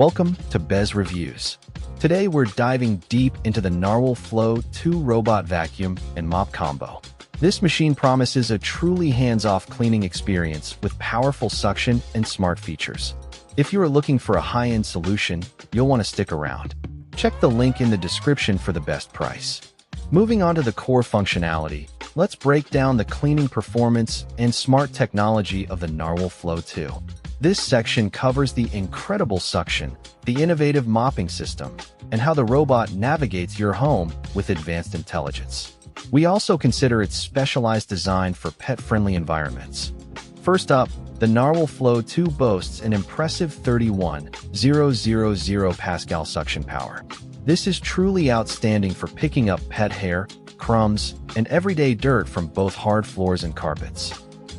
Welcome to Bez Reviews. Today we're diving deep into the NARWAL Flow 2 robot vacuum and mop combo. This machine promises a truly hands-off cleaning experience with powerful suction and smart features. If you are looking for a high-end solution, you'll want to stick around. Check the link in the description for the best price. Moving on to the core functionality, let's break down the cleaning performance and smart technology of the NARWAL Flow 2. This section covers the incredible suction, the innovative mopping system, and how the robot navigates your home with advanced intelligence. We also consider its specialized design for pet-friendly environments. First up, the NARWAL Flow 2 boasts an impressive 31,000 Pascal suction power. This is truly outstanding for picking up pet hair, crumbs, and everyday dirt from both hard floors and carpets.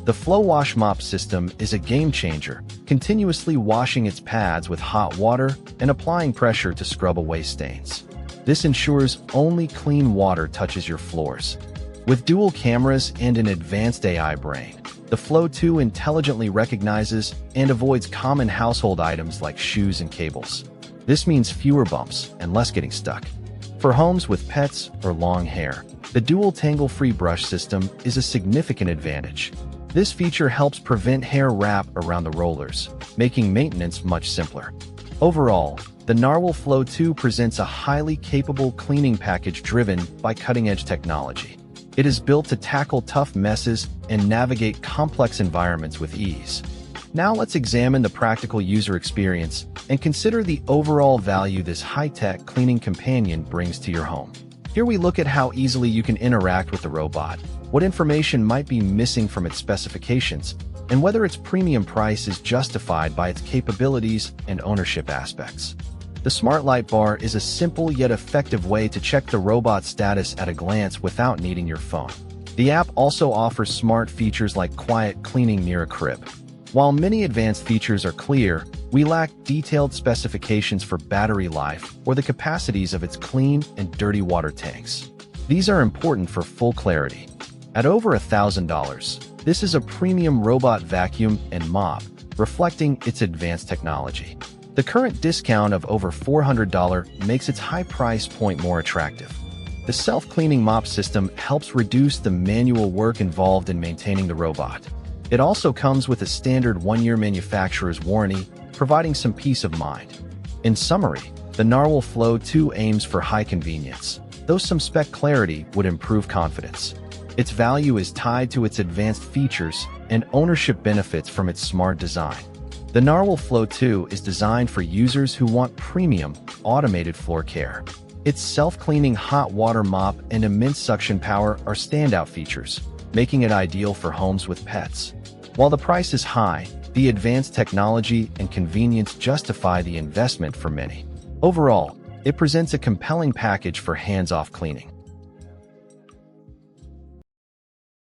The FlowWash mop system is a game-changer, continuously washing its pads with hot water and applying pressure to scrub away stains. This ensures only clean water touches your floors. With dual cameras and an advanced AI brain, the Flow 2 intelligently recognizes and avoids common household items like shoes and cables. This means fewer bumps and less getting stuck. For homes with pets or long hair, the dual tangle-free brush system is a significant advantage. This feature helps prevent hair wrap around the rollers, making maintenance much simpler. Overall, the NARWAL Flow 2 presents a highly capable cleaning package driven by cutting-edge technology. It is built to tackle tough messes and navigate complex environments with ease. Now let's examine the practical user experience and consider the overall value this high-tech cleaning companion brings to your home. Here we look at how easily you can interact with the robot, what information might be missing from its specifications, and whether its premium price is justified by its capabilities and ownership aspects. The Smart Light Bar is a simple yet effective way to check the robot's status at a glance without needing your phone. The app also offers smart features like quiet cleaning near a crib. While many advanced features are clear, we lack detailed specifications for battery life or the capacities of its clean and dirty water tanks. These are important for full clarity. At over $1,000, this is a premium robot vacuum and mop, reflecting its advanced technology. The current discount of over $400 makes its high price point more attractive. The self-cleaning mop system helps reduce the manual work involved in maintaining the robot. It also comes with a standard 1-year manufacturer's warranty, providing some peace of mind. In summary, the NARWAL Flow 2 aims for high convenience, though some spec clarity would improve confidence. Its value is tied to its advanced features and ownership benefits from its smart design. The NARWAL Flow 2 is designed for users who want premium, automated floor care. Its self-cleaning hot water mop and immense suction power are standout features, making it ideal for homes with pets. While the price is high, the advanced technology and convenience justify the investment for many. Overall, it presents a compelling package for hands-off cleaning.